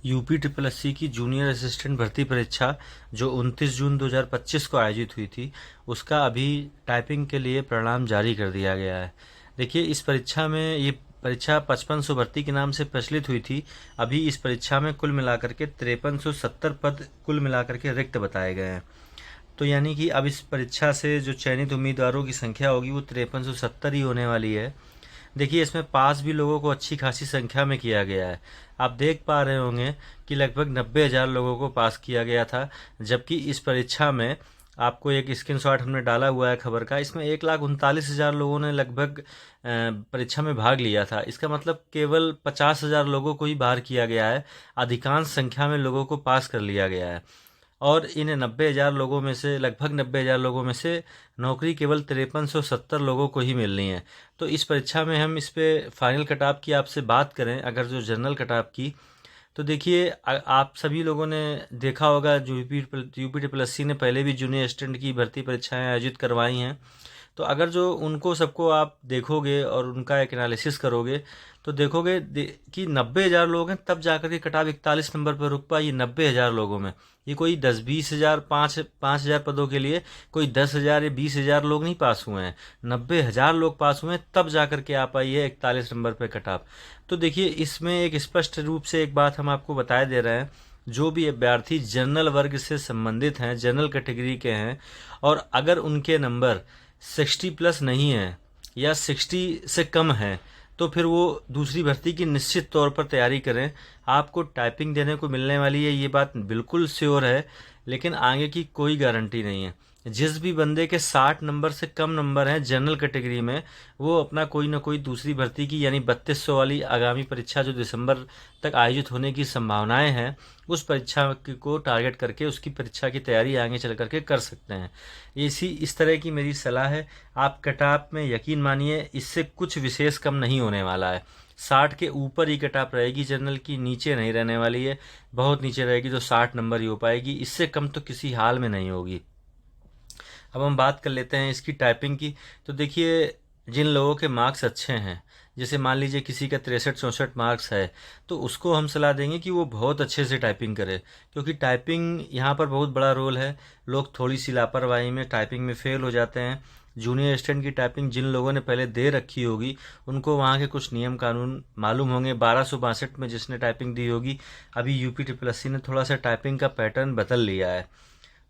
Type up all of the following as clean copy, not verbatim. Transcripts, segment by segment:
UP triple SC की junior assistant भर्ती परीक्षा जो 29 जून 2025 को आयोजित हुई थी, उसका अभी टाइपिंग के लिए परिणाम जारी कर दिया गया है। देखिए, इस परीक्षा में ये परीक्षा 5500 भर्ती के नाम से प्रचलित हुई थी। अभी इस परीक्षा में कुल मिलाकर के 5370 पद कुल मिलाकर के रिक्त बताए गए हैं। तो यानी कि अब इस परीक्षा से जो चयनित उम्मीदवारों की संख्या होगी वो 5370 ही होने वाली है। देखिए, इसमें पास भी लोगों को अच्छी खासी संख्या में किया गया है। आप देख पा रहे होंगे कि लगभग 90,000 लोगों को पास किया गया था, जबकि इस परीक्षा में आपको एक स्क्रीनशॉट हमने डाला हुआ है खबर का, इसमें 1,39,000 लोगों ने लगभग परीक्षा में भाग लिया था। इसका मतलब केवल 50,000 लोगों को ही बाहर किया गया है, अधिकांश संख्या में लोगों को पास कर लिया गया है। और इन 90,000 लोगों में से लगभग 90,000 लोगों में से नौकरी केवल 5370 लोगों को ही मिलनी है। तो इस परीक्षा में हम इस पे फाइनल कटऑफ की आपसे बात करें, अगर जो जनरल कटऑफ की, तो देखिए आप सभी लोगों ने देखा होगा जो यूपी ट्रिपल एससी ने पहले भी जूनियर असिस्टेंट की भर्ती परीक्षाएं आयोजित करवाई हैं। तो अगर जो उनको सबको आप देखोगे और उनका एक एनालिसिस करोगे तो देखोगे कि 90,000 लोग हैं, तब जाकर के कटाव 41 नंबर पर रुक पाई। 90,000 लोगों में ये कोई 10-20,000 5,000 पदों के लिए कोई 10,000 या 20,000 लोग नहीं पास हुए हैं। 90,000 लोग पास हुए हैं, तब जाकर के आ पाई है 41 नंबर पर कटाव। तो देखिए, इसमें एक स्पष्ट रूप से एक बात हम आपको बताए दे रहे हैं, जो भी अभ्यर्थी जनरल वर्ग से संबंधित हैं, जनरल कैटेगरी के हैं, और अगर उनके नंबर 60 प्लस नहीं है या 60 से कम है, तो फिर वो दूसरी भर्ती की निश्चित तौर पर तैयारी करें। आपको टाइपिंग देने को मिलने वाली है, ये बात बिल्कुल श्योर है, लेकिन आगे की कोई गारंटी नहीं है। जिस भी बंदे के 60 नंबर से कम नंबर हैं जनरल कैटेगरी में, वो अपना कोई ना कोई दूसरी भर्ती की यानी 3200 वाली आगामी परीक्षा जो दिसंबर तक आयोजित होने की संभावनाएं हैं, उस परीक्षा को टारगेट करके उसकी परीक्षा की तैयारी आगे चल करके कर सकते हैं। इस तरह की मेरी सलाह है। आप कटऑफ में यकीन मानिए, इससे कुछ विशेष कम नहीं होने वाला है। 60 के ऊपर ही कटऑफ रहेगी जनरल की, नीचे नहीं रहने वाली है। बहुत नीचे रहेगी तो 60 नंबर ही हो पाएगी, इससे कम तो किसी हाल में नहीं होगी। अब हम बात कर लेते हैं इसकी टाइपिंग की। तो देखिए, जिन लोगों के मार्क्स अच्छे हैं, जैसे मान लीजिए किसी का 63-64 मार्क्स है, तो उसको हम सलाह देंगे कि वो बहुत अच्छे से टाइपिंग करे, क्योंकि टाइपिंग यहाँ पर बहुत बड़ा रोल है। लोग थोड़ी सी लापरवाही में टाइपिंग में फेल हो जाते हैं। जूनियर असिस्टेंट की टाइपिंग जिन लोगों ने पहले दे रखी होगी, उनको वहाँ के कुछ नियम कानून मालूम होंगे। 1262 में जिसने टाइपिंग दी होगी, अभी यूपी ट्रिपल एससी ने थोड़ा सा टाइपिंग का पैटर्न बदल लिया है।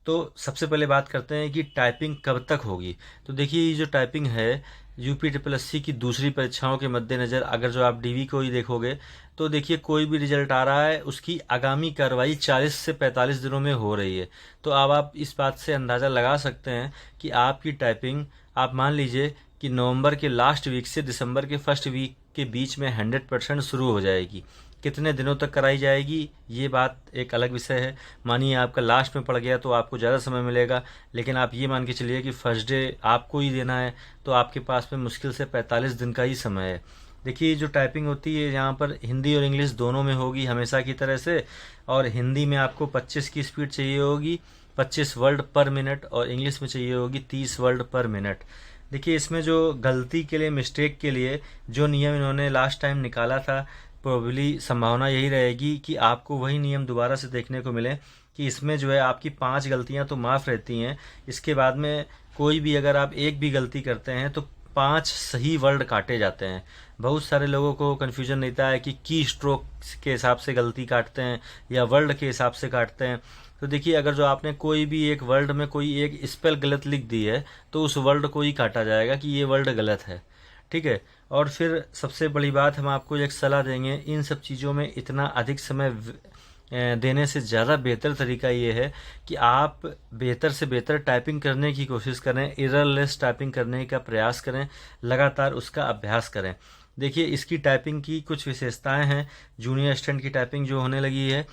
तो सबसे पहले बात करते हैं कि टाइपिंग कब तक होगी। तो देखिए, ये जो टाइपिंग है यूपी ट्रिपल एससी की दूसरी परीक्षाओं के मद्देनज़र, अगर जो आप डीवी को ही देखोगे, तो देखिए कोई भी रिजल्ट आ रहा है, उसकी आगामी कार्रवाई 40 से 45 दिनों में हो रही है। तो अब आप इस बात से अंदाज़ा लगा सकते हैं कि आपकी टाइपिंग, आप मान लीजिए कि नवंबर के लास्ट वीक से दिसंबर के फर्स्ट वीक के बीच में 100% शुरू हो जाएगी। कितने दिनों तक कराई जाएगी, ये बात एक अलग विषय है। मानिए आपका लास्ट में पड़ गया तो आपको ज़्यादा समय मिलेगा, लेकिन आप ये मान के चलिए कि फर्स्ट डे आपको ही देना है, तो आपके पास में मुश्किल से 45 दिन का ही समय है। देखिए, जो टाइपिंग होती है यहाँ पर हिंदी और इंग्लिश दोनों में होगी हमेशा की तरह से। और हिंदी में आपको 25 की स्पीड चाहिए होगी, 25 वर्ड पर मिनट, और इंग्लिश में चाहिए होगी 30 वर्ड पर मिनट। देखिए, इसमें जो गलती के लिए, मिस्टेक के लिए जो नियम इन्होंने लास्ट टाइम निकाला था, प्रोबेबली संभावना यही रहेगी कि आपको वही नियम दोबारा से देखने को मिले कि इसमें जो है आपकी 5 गलतियां तो माफ़ रहती हैं, इसके बाद में कोई भी अगर आप एक भी गलती करते हैं तो 5 सही वर्ड काटे जाते हैं। बहुत सारे लोगों को कन्फ्यूजन रहता है कि की स्ट्रोक के हिसाब से गलती काटते हैं या वर्ड के हिसाब से काटते हैं। तो देखिए, अगर जो आपने कोई भी एक वर्ड में कोई एक स्पेल गलत लिख दी है, तो उस वर्ड को ही काटा जाएगा कि ये वर्ड गलत है। ठीक है। और फिर सबसे बड़ी बात हम आपको एक सलाह देंगे, इन सब चीज़ों में इतना अधिक समय देने से ज़्यादा बेहतर तरीका ये है कि आप बेहतर से बेहतर टाइपिंग करने की कोशिश करें, एररलेस टाइपिंग करने का प्रयास करें, लगातार उसका अभ्यास करें। देखिए, इसकी टाइपिंग की कुछ विशेषताएं हैं। जूनियर असिस्टेंट की टाइपिंग जो होने लगी है,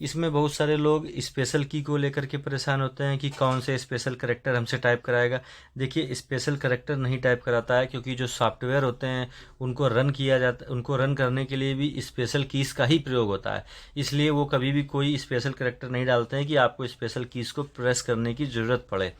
इसमें बहुत सारे लोग स्पेशल की को लेकर के परेशान होते हैं कि कौन से स्पेशल करेक्टर हमसे टाइप कराएगा। देखिए, स्पेशल करेक्टर नहीं टाइप कराता है, क्योंकि जो सॉफ्टवेयर होते हैं उनको रन किया जाता, उनको रन करने के लिए भी स्पेशल कीज़ का ही प्रयोग होता है। इसलिए वो कभी भी कोई स्पेशल करेक्टर नहीं डालते हैं कि आपको स्पेशल कीज़ को प्रेस करने की ज़रूरत पड़े।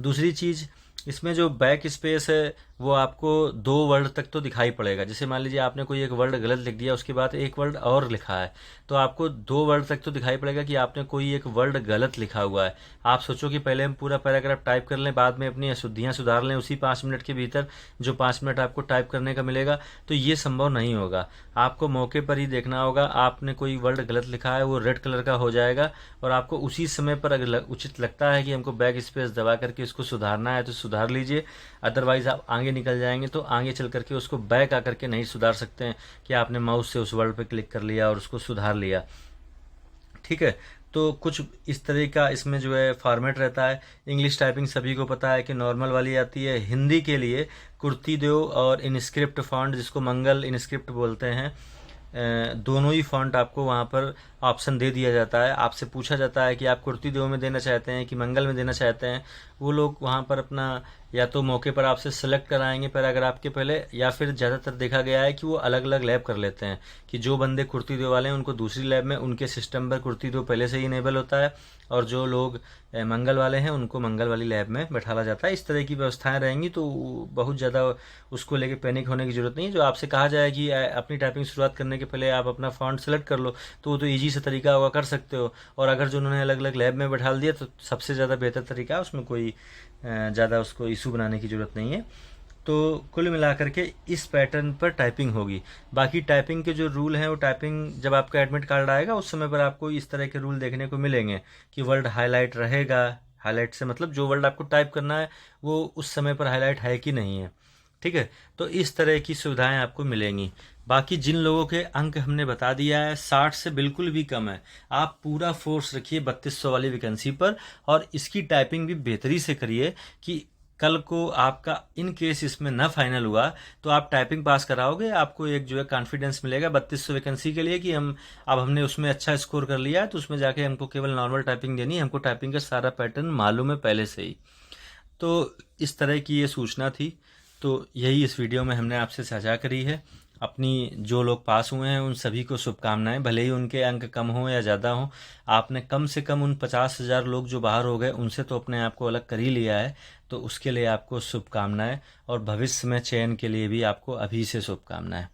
दूसरी चीज़, इसमें जो बैक स्पेस है वो आपको 2 वर्ड तक तो दिखाई पड़ेगा। जैसे मान लीजिए आपने कोई एक वर्ड गलत लिख दिया, उसके बाद एक वर्ड और लिखा है, तो आपको 2 वर्ड तक तो दिखाई पड़ेगा कि आपने कोई एक वर्ड गलत लिखा हुआ है। आप सोचो कि पहले हम पूरा पैराग्राफ टाइप कर लें, बाद में अपनी अशुद्धियां सुधार लें उसी 5 मिनट के भीतर, जो 5 मिनट आपको टाइप करने का मिलेगा, तो ये संभव नहीं होगा। आपको मौके पर ही देखना होगा। आपने कोई वर्ड गलत लिखा है, वो रेड कलर का हो जाएगा, और आपको उसी समय पर अगर उचित लगता है कि हमको बैक स्पेस दबा करके इसको सुधारना है तो सुधार लीजिए। अदरवाइज आप आगे निकल जाएंगे तो आगे चल करके उसको बैक आकर के नहीं सुधार सकते हैं कि आपने माउस से उस वर्ड पे क्लिक कर लिया और उसको सुधार लिया। ठीक है, तो कुछ इस तरह का इसमें जो है फॉर्मेट रहता है। इंग्लिश टाइपिंग सभी को पता है कि नॉर्मल वाली आती है। हिंदी के लिए कुर्तीदेव और इनस्क्रिप्ट फॉन्ट, जिसको मंगल इनस्क्रिप्ट बोलते हैं, दोनों ही फॉन्ट आपको वहाँ पर ऑप्शन दे दिया जाता है। आपसे पूछा जाता है कि आप कुर्तीदेव में देना चाहते हैं कि मंगल में देना चाहते हैं। वो लोग वहाँ पर अपना या तो मौके पर आपसे सेलेक्ट कराएंगे पैराग्राफ के पहले, या फिर ज़्यादातर देखा गया है कि वो अलग अलग लैब कर लेते हैं कि जो बंदे कुर्तीदेव वाले हैं उनको दूसरी लैब में उनके सिस्टम पर कुर्तीदेव पहले से ही इनेबल होता है, और जो लोग मंगल वाले हैं उनको मंगल वाली लैब में बैठाला जाता है। इस तरह की व्यवस्थाएं रहेंगी, तो बहुत ज़्यादा उसको लेके पैनिक होने की ज़रूरत नहीं है। जो आपसे कहा जाए कि अपनी टाइपिंग शुरुआत करने के पहले आप अपना फॉन्ट सेलेक्ट कर लो, तो वो तो ईजी से तरीका होगा, कर सकते हो। और अगर जो उन्होंने अलग अलग लैब में बैठा दिया तो सबसे ज़्यादा बेहतर तरीका है, उसमें कोई ज़्यादा उसको इशू बनाने की ज़रूरत नहीं है। तो कुल मिलाकर के इस पैटर्न पर टाइपिंग होगी। बाकी टाइपिंग के जो रूल हैं वो टाइपिंग जब आपका एडमिट कार्ड आएगा उस समय पर आपको इस तरह के रूल देखने को मिलेंगे कि वर्ड हाईलाइट रहेगा। हाईलाइट से मतलब जो वर्ड आपको टाइप करना है वो उस समय पर हाईलाइट है कि नहीं है। ठीक है, तो इस तरह की सुविधाएं आपको मिलेंगी। बाकी जिन लोगों के अंक हमने बता दिया है 60 से बिल्कुल भी कम है, आप पूरा फोर्स रखिए 3200 वाली वैकेंसी पर, और इसकी टाइपिंग भी बेहतरी से करिए कि कल को आपका इन केस इसमें न फाइनल हुआ तो आप टाइपिंग पास कराओगे, आपको एक जो है कॉन्फिडेंस मिलेगा 3200 वैकेंसी के लिए कि हमने उसमें अच्छा स्कोर कर लिया है, तो उसमें जाके हमको केवल नॉर्मल टाइपिंग देनी है, हमको टाइपिंग का सारा पैटर्न मालूम है पहले से ही। तो इस तरह की ये सूचना थी, तो यही इस वीडियो में हमने आपसे साझा करी है। अपनी जो लोग पास हुए हैं उन सभी को शुभकामनाएं, भले ही उनके अंक कम हो या ज़्यादा हो। आपने कम से कम उन 50,000 लोग जो बाहर हो गए उनसे तो अपने आप को अलग कर ही लिया है, तो उसके लिए आपको शुभकामनाएं, और भविष्य में चयन के लिए भी आपको अभी से शुभकामनाएं।